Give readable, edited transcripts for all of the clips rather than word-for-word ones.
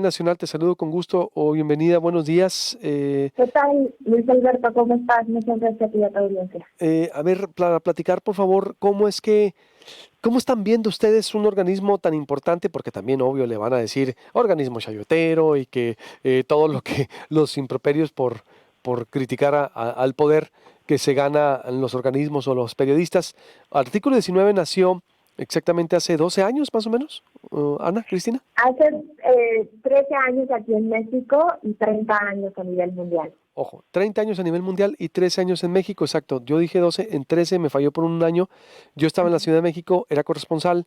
Nacional, te saludo con gusto o bienvenida, buenos días. ¿Qué tal, Luis Alberto? ¿Cómo estás? Muchas gracias a ti y a tu audiencia. A ver, para platicar, por favor, cómo están viendo ustedes un organismo tan importante, porque también, obvio, le van a decir organismo chayotero y que todo lo que los improperios por criticar al poder que se gana en los organismos o los periodistas. Artículo 19 nació exactamente hace 12 años, más o menos, Ana, Cristina. Hace 13 años aquí en México y 30 años a nivel mundial. Ojo, 30 años a nivel mundial y 13 años en México, exacto. Yo dije 12, en 13 me falló por un año. Yo estaba en la Ciudad de México, era corresponsal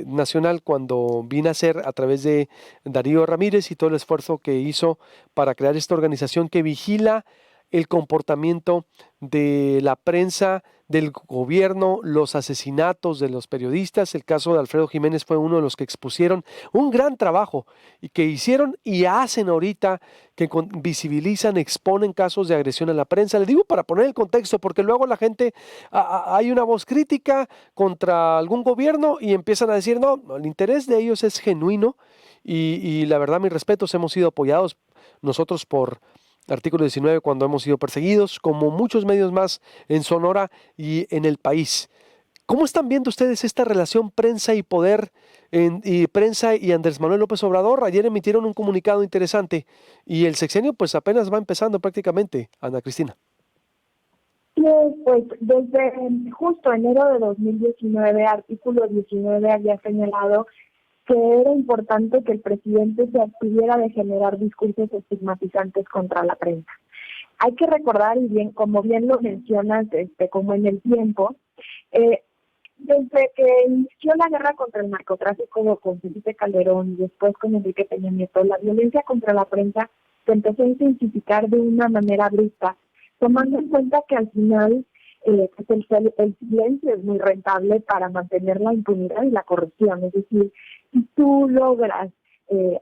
nacional cuando vine a ser a través de Darío Ramírez y todo el esfuerzo que hizo para crear esta organización que vigila el comportamiento de la prensa, del gobierno, los asesinatos de los periodistas. El caso de Alfredo Jiménez fue uno de los que expusieron un gran trabajo y que hicieron y hacen ahorita que visibilizan, exponen casos de agresión a la prensa. Le digo para poner el contexto, porque luego la gente, hay una voz crítica contra algún gobierno y empiezan a decir, no, el interés de ellos es genuino y la verdad, mis respetos, hemos sido apoyados nosotros por Artículo 19 cuando hemos sido perseguidos, como muchos medios más en Sonora y en el país. ¿Cómo están viendo ustedes esta relación prensa y poder y prensa y Andrés Manuel López Obrador? Ayer emitieron un comunicado interesante y el sexenio pues apenas va empezando prácticamente, Ana Cristina. Sí, pues desde justo enero de 2019, artículo 19 había señalado que era importante que el presidente se abstuviera de generar discursos estigmatizantes contra la prensa. Hay que recordar, y bien, como bien lo mencionas, como en el tiempo, eh, desde que inició la guerra contra el narcotráfico con Felipe Calderón y después con Enrique Peña Nieto, la violencia contra la prensa se empezó a intensificar de una manera brusca, tomando en cuenta que al final pues el silencio es muy rentable para mantener la impunidad y la corrupción. Es decir, si tú logras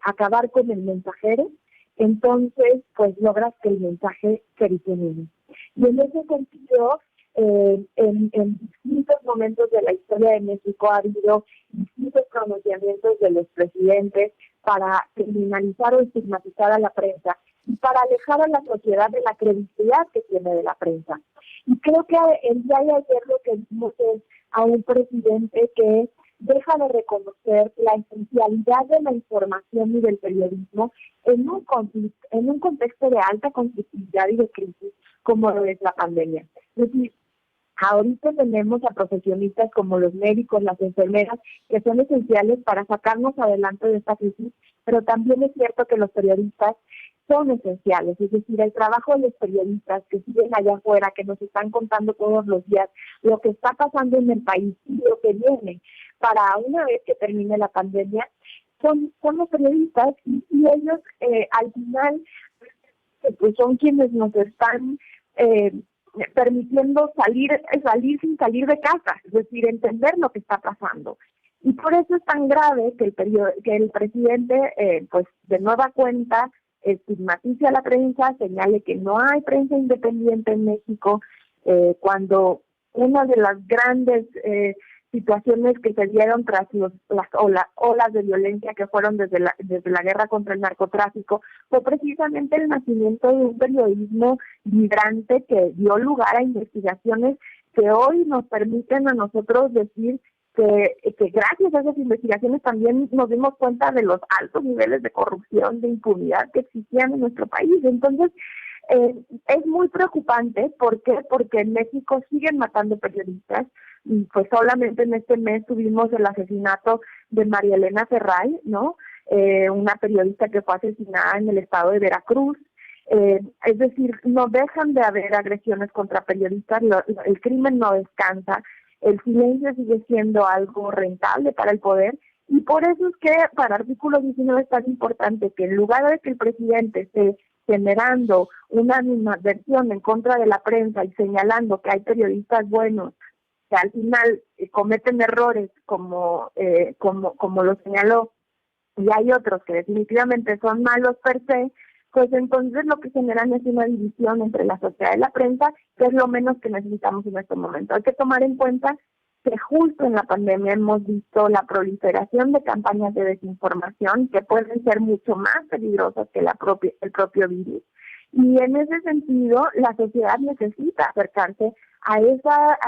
acabar con el mensajero, entonces pues logras que el mensaje se disemine. Y en ese sentido, en distintos momentos de la historia de México ha habido distintos pronunciamientos de los presidentes para criminalizar o estigmatizar a la prensa y para alejar a la sociedad de la credibilidad que tiene de la prensa. Y creo que el día de ayer lo que vimos es a un presidente que deja de reconocer la esencialidad de la información y del periodismo en un contexto de alta conflictividad y de crisis como lo es la pandemia. Es decir, ahorita tenemos a profesionistas como los médicos, las enfermeras, que son esenciales para sacarnos adelante de esta crisis, pero también es cierto que los periodistas son esenciales, es decir, el trabajo de los periodistas que siguen allá afuera, que nos están contando todos los días lo que está pasando en el país y lo que viene para una vez que termine la pandemia, son los periodistas y ellos al final pues son quienes nos están permitiendo salir sin salir de casa, es decir, entender lo que está pasando. Y por eso es tan grave que el presidente, pues de nueva cuenta, estigmatice a la prensa, señale que no hay prensa independiente en México, cuando una de las grandes situaciones que se dieron tras las olas de violencia que fueron desde la guerra contra el narcotráfico fue precisamente el nacimiento de un periodismo vibrante que dio lugar a investigaciones que hoy nos permiten a nosotros decir que gracias a esas investigaciones también nos dimos cuenta de los altos niveles de corrupción, de impunidad que existían en nuestro país. Entonces, es muy preocupante. ¿Por qué? Porque en México siguen matando periodistas. Y pues solamente en este mes tuvimos el asesinato de María Elena Ferray, ¿no? Una periodista que fue asesinada en el estado de Veracruz. Es decir, no dejan de haber agresiones contra periodistas, el crimen no descansa, el silencio sigue siendo algo rentable para el poder, y por eso es que para artículo 19 es tan importante que en lugar de que el presidente esté generando una animadversión en contra de la prensa y señalando que hay periodistas buenos que al final cometen errores como lo señaló, y hay otros que definitivamente son malos per se, pues entonces lo que generan es una división entre la sociedad y la prensa, que es lo menos que necesitamos en este momento. Hay que tomar en cuenta que justo en la pandemia hemos visto la proliferación de campañas de desinformación que pueden ser mucho más peligrosas que el propio virus. Y en ese sentido, la sociedad necesita acercarse a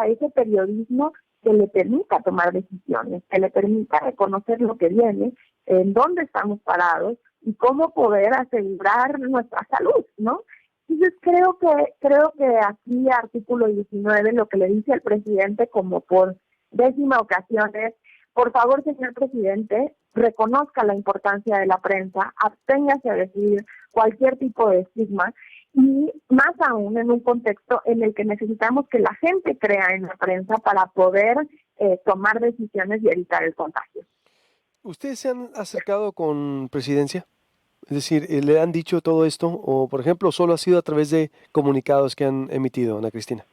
ese periodismo que le permita tomar decisiones, que le permita reconocer lo que viene, en dónde estamos parados y cómo poder asegurar nuestra salud, ¿no? Entonces creo que aquí artículo 19 lo que le dice al presidente como por 10ª ocasión es: por favor, señor presidente, reconozca la importancia de la prensa, absténgase a decir cualquier tipo de estigma, y más aún en un contexto en el que necesitamos que la gente crea en la prensa para poder tomar decisiones y evitar el contagio. ¿Ustedes se han acercado con Presidencia? Es decir, ¿le han dicho todo esto? O, por ejemplo, solo ha sido a través de comunicados que han emitido, Ana Cristina.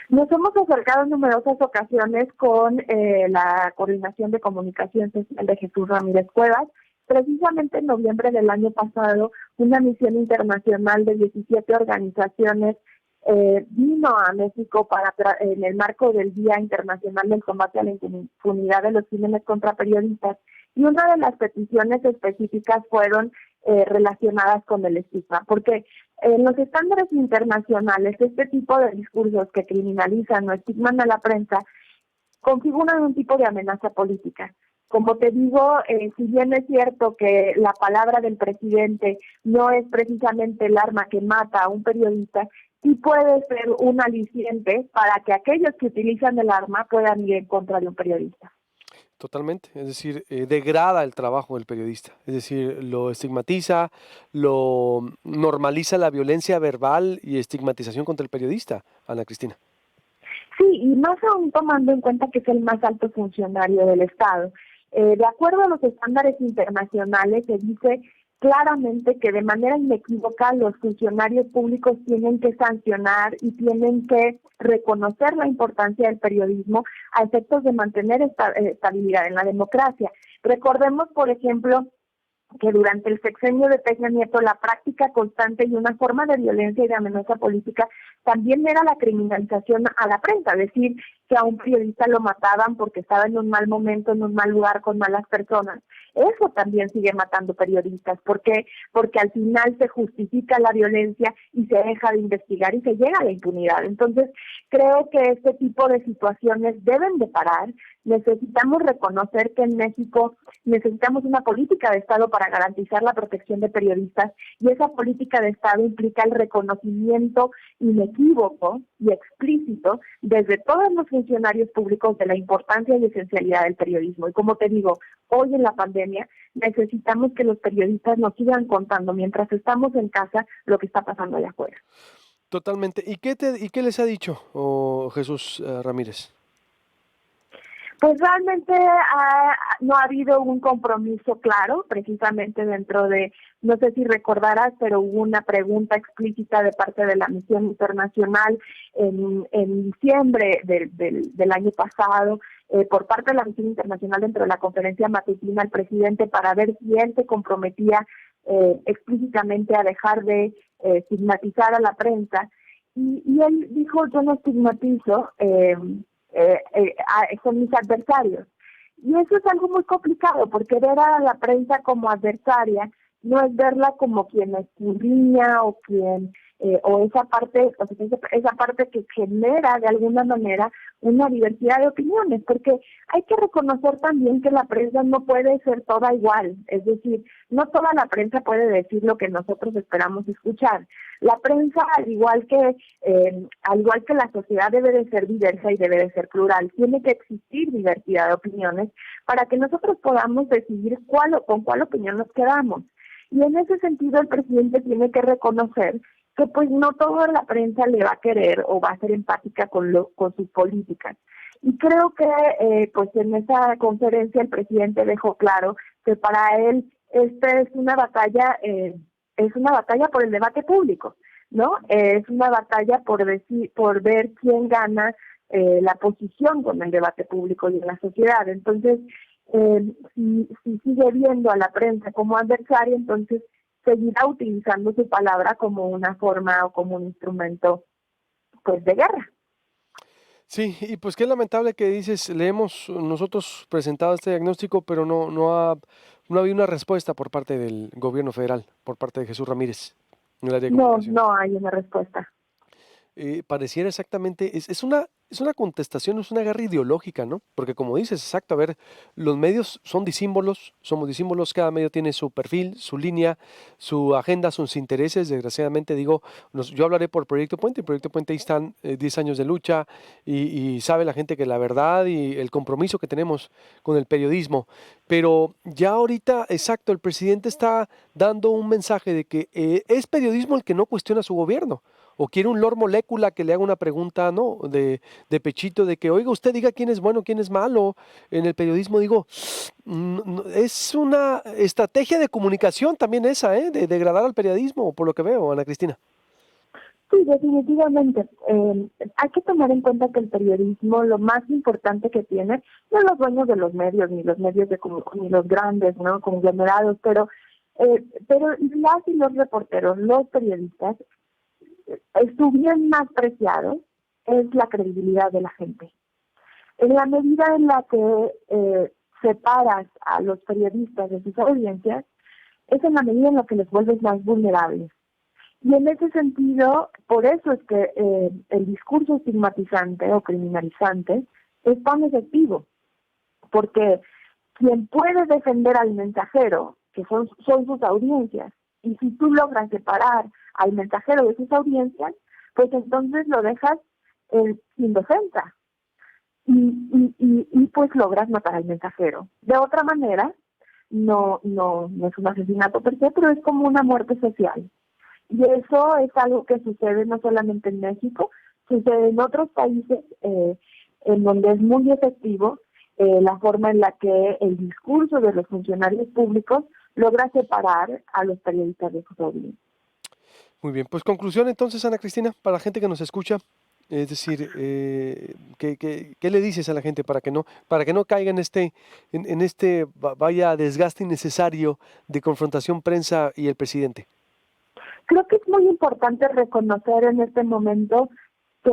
Nos hemos acercado en numerosas ocasiones con la Coordinación de Comunicación Social de Jesús Ramírez Cuevas. Precisamente en noviembre del año pasado, una misión internacional de 17 organizaciones vino a México en el marco del Día Internacional del Combate a la Impunidad de los Crímenes contra Periodistas. Y una de las peticiones específicas fueron relacionadas con el estigma, porque en los estándares internacionales este tipo de discursos que criminalizan o estigman a la prensa configuran un tipo de amenaza política. Como te digo, si bien es cierto que la palabra del presidente no es precisamente el arma que mata a un periodista, sí puede ser un aliciente para que aquellos que utilizan el arma puedan ir en contra de un periodista. Totalmente, es decir, degrada el trabajo del periodista, es decir, lo estigmatiza, lo normaliza la violencia verbal y estigmatización contra el periodista, Ana Cristina. Sí, y más aún tomando en cuenta que es el más alto funcionario del Estado. De acuerdo a los estándares internacionales, se dice claramente que de manera inequívoca los funcionarios públicos tienen que sancionar y tienen que reconocer la importancia del periodismo a efectos de mantener estabilidad en la democracia. Recordemos, por ejemplo, que durante el sexenio de Peña Nieto la práctica constante y una forma de violencia y de amenaza política también era la criminalización a la prensa, es decir, que a un periodista lo mataban porque estaba en un mal momento, en un mal lugar, con malas personas. Eso también sigue matando periodistas. ¿Por qué? Porque al final se justifica la violencia y se deja de investigar y se llega a la impunidad. Entonces, creo que este tipo de situaciones deben de parar. Necesitamos reconocer que en México necesitamos una política de Estado para garantizar la protección de periodistas, y esa política de Estado implica el reconocimiento inequívoco y explícito desde todos los funcionarios públicos de la importancia y esencialidad del periodismo. Y como te digo, hoy en la pandemia necesitamos que los periodistas nos sigan contando mientras estamos en casa lo que está pasando allá afuera. Totalmente. ¿Y qué les ha dicho Jesús Ramírez? Pues realmente no ha habido un compromiso claro, precisamente dentro de, no sé si recordarás, pero hubo una pregunta explícita de parte de la misión internacional en diciembre del año pasado, por parte de la misión internacional dentro de la conferencia matutina al presidente para ver si él se comprometía explícitamente a dejar de estigmatizar a la prensa. Y él dijo: yo no estigmatizo, son mis adversarios. Y eso es algo muy complicado, porque ver a la prensa como adversaria no es verla como quien escudriña o quien o esa parte, o sea, esa parte que genera de alguna manera una diversidad de opiniones, porque hay que reconocer también que la prensa no puede ser toda igual, es decir, no toda la prensa puede decir lo que nosotros esperamos escuchar. La prensa, al igual que la sociedad, debe de ser diversa y debe de ser plural. Tiene que existir diversidad de opiniones para que nosotros podamos decidir con cuál opinión nos quedamos. Y en ese sentido el presidente tiene que reconocer que pues no toda la prensa le va a querer o va a ser empática con sus políticas. Y creo que pues en esa conferencia el presidente dejó claro que para él esta es una batalla por el debate público, ¿no? Es una batalla por ver quién gana la posición con el debate público y en la sociedad. Entonces, si sigue viendo a la prensa como adversaria, entonces seguirá utilizando su palabra como una forma o como un instrumento, pues, de guerra. Sí, y pues qué lamentable que dices, le hemos nosotros presentado este diagnóstico, pero no ha habido una respuesta por parte del gobierno federal, por parte de Jesús Ramírez, en el área de No, comunicación. no hay una respuesta. Pareciera exactamente, es una contestación, es una guerra ideológica, ¿no? Porque como dices, exacto, a ver, los medios son disímbolos, somos disímbolos, cada medio tiene su perfil, su línea, su agenda, sus intereses. Desgraciadamente digo, yo hablaré por Proyecto Puente, y Proyecto Puente ahí están 10 años de lucha y sabe la gente que la verdad y el compromiso que tenemos con el periodismo. Pero ya ahorita, exacto, el presidente está dando un mensaje de que es periodismo el que no cuestiona su gobierno o quiere un Lord Molécula que le haga una pregunta, ¿no? De pechito, de que, oiga, usted diga quién es bueno, quién es malo. En el periodismo, digo, es una estrategia de comunicación también esa, ¿eh? De degradar al periodismo, por lo que veo, Ana Cristina. Sí, definitivamente. Hay que tomar en cuenta que el periodismo, lo más importante que tiene, no los dueños de los medios, ni los medios ni los grandes, ¿no? Conglomerados, pero las y los reporteros, los periodistas, su bien más preciado es la credibilidad de la gente. En la medida en la que separas a los periodistas de sus audiencias, es en la medida en la que les vuelves más vulnerables. Y en ese sentido, por eso es que el discurso estigmatizante o criminalizante es tan efectivo, porque quien puede defender al mensajero, que son sus audiencias, y si tú logras separar al mensajero de sus audiencias, pues entonces lo dejas sin defensa y pues logras matar al mensajero. De otra manera, no es un asesinato per se, pero es como una muerte social. Y eso es algo que sucede no solamente en México, sucede en otros países en donde es muy efectivo la forma en la que el discurso de los funcionarios públicos logra separar a los periodistas de sus audiencias. Muy bien, pues conclusión entonces, Ana Cristina, para la gente que nos escucha, es decir, ¿qué le dices a la gente para que no caiga en este vaya desgaste innecesario de confrontación prensa y el presidente? Creo que es muy importante reconocer en este momento que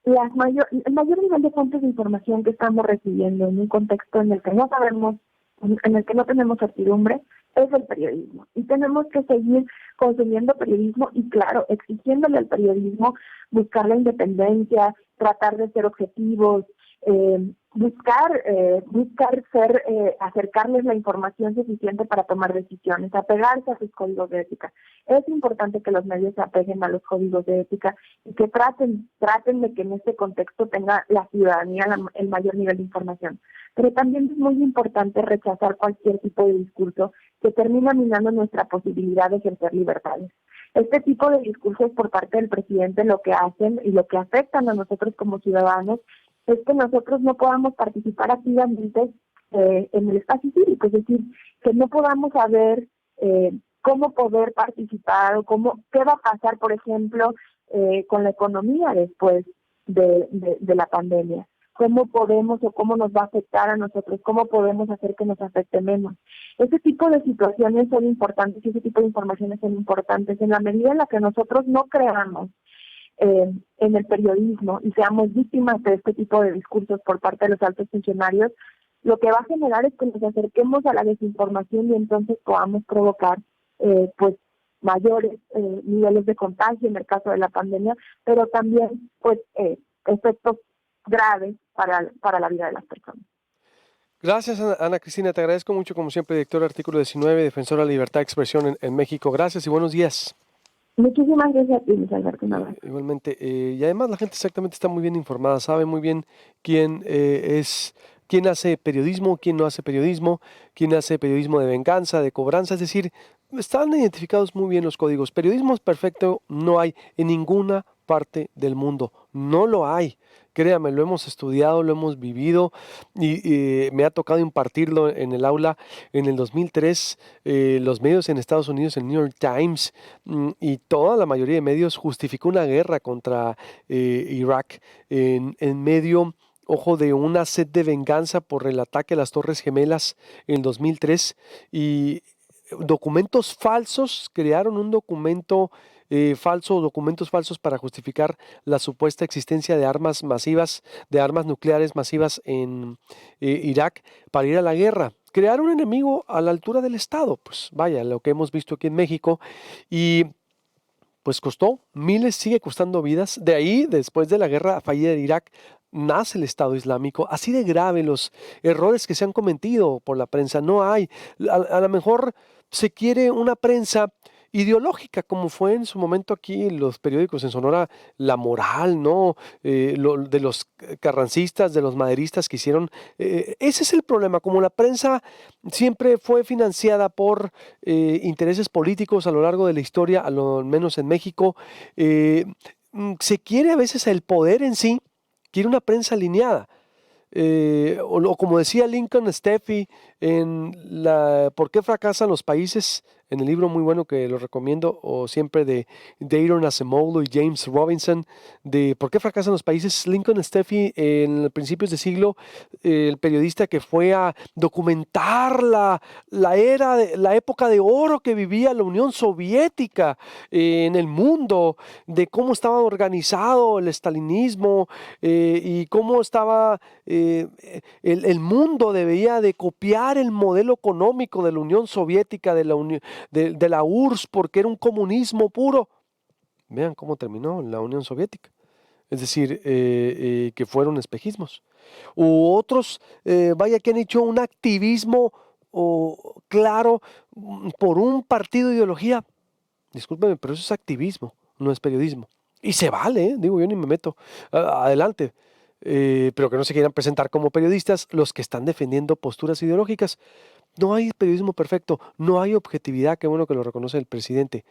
el mayor nivel de fuentes de información que estamos recibiendo en un contexto en el que no sabemos, en el que no tenemos certidumbre, es el periodismo. Y tenemos que seguir consumiendo periodismo y, claro, exigiéndole al periodismo buscar la independencia, tratar de ser objetivos, acercarles la información suficiente para tomar decisiones, apegarse a sus códigos de ética. Es importante que los medios se apeguen a los códigos de ética y que traten de que en este contexto tenga la ciudadanía el mayor nivel de información. Pero también es muy importante rechazar cualquier tipo de discurso que termina minando nuestra posibilidad de ejercer libertades. Este tipo de discursos por parte del presidente lo que hacen y lo que afectan a nosotros como ciudadanos es que nosotros no podamos participar activamente en el espacio cívico, es decir, que no podamos saber cómo poder participar o qué va a pasar, por ejemplo, con la economía después de la pandemia. Cómo podemos o cómo nos va a afectar a nosotros, cómo podemos hacer que nos afecte menos. Ese tipo de situaciones son importantes y ese tipo de informaciones son importantes en la medida en la que nosotros no creamos en el periodismo y seamos víctimas de este tipo de discursos por parte de los altos funcionarios, lo que va a generar es que nos acerquemos a la desinformación y entonces podamos provocar pues mayores niveles de contagio en el caso de la pandemia, pero también pues efectos graves para la vida de las personas. Gracias, Ana Cristina, te agradezco mucho, como siempre, directora del Artículo 19, defensora de la libertad de expresión en México. Gracias y buenos días. Muchísimas gracias a ti, Luis Alberto. Un abrazo. Igualmente, y además la gente exactamente está muy bien informada, sabe muy bien quién quién hace periodismo, quién no hace periodismo, quién hace periodismo de venganza, de cobranza, es decir, están identificados muy bien los códigos. Periodismo perfecto no hay en ninguna parte del mundo, no lo hay. Créame, lo hemos estudiado, lo hemos vivido y me ha tocado impartirlo en el aula. En el 2003, los medios en Estados Unidos, el New York Times, y toda la mayoría de medios justificó una guerra contra Irak en medio, ojo, de una sed de venganza por el ataque a las Torres Gemelas en 2003 y documentos falsos crearon un documento documentos falsos para justificar la supuesta existencia de armas masivas, de armas nucleares masivas en Irak para ir a la guerra. Crear un enemigo a la altura del Estado, pues vaya, lo que hemos visto aquí en México. Y pues costó miles, sigue costando vidas. De ahí, después de la guerra fallida de Irak, nace el Estado Islámico. Así de grave los errores que se han cometido por la prensa. No hay. A lo mejor se quiere una prensa ideológica, como fue en su momento aquí en los periódicos en Sonora, La Moral, ¿no? De los carrancistas, de los maderistas que hicieron. Ese es el problema. Como la prensa siempre fue financiada por intereses políticos a lo largo de la historia, a lo menos en México, se quiere a veces el poder en sí, quiere una prensa alineada. O como decía Lincoln Steffi en ¿Por qué fracasan los países? En el libro muy bueno que lo recomiendo, o siempre de Daron Acemoglu y James Robinson, de ¿Por qué fracasan los países? Lincoln Steffi, en principios de siglo, el periodista que fue a documentar la época de oro que vivía la Unión Soviética en el mundo, de cómo estaba organizado el estalinismo y cómo estaba el mundo debía de copiar el modelo económico de la Unión Soviética, de la URSS, porque era un comunismo puro. Vean cómo terminó la Unión Soviética. Es decir, que fueron espejismos. U otros, vaya, que han hecho un activismo claro por un partido de ideología. Discúlpeme, pero eso es activismo, no es periodismo. Y se vale, digo, yo ni me meto. Adelante. Pero que no se quieran presentar como periodistas los que están defendiendo posturas ideológicas. No hay periodismo perfecto, no hay objetividad, qué bueno que lo reconoce el presidente.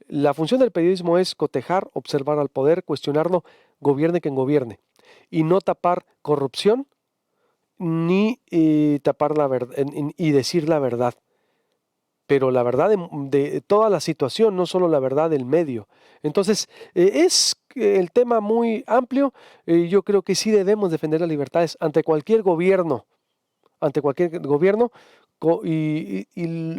La función del periodismo es cotejar, observar al poder, cuestionarlo, gobierne quien gobierne, y no tapar corrupción ni tapar la verdad y decir la verdad. Pero la verdad de toda la situación, no solo la verdad del medio. Entonces, es el tema muy amplio. Yo creo que sí debemos defender las libertades ante cualquier gobierno, y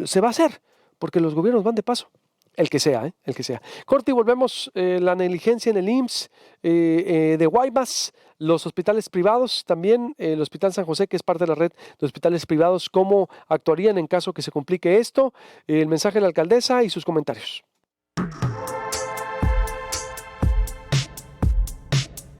se va a hacer, porque los gobiernos van de paso. El que sea, el que sea. Corte y volvemos. La negligencia en el IMSS de Guaymas, los hospitales privados, también el Hospital San José, que es parte de la red de hospitales privados, cómo actuarían en caso que se complique esto, el mensaje de la alcaldesa y sus comentarios.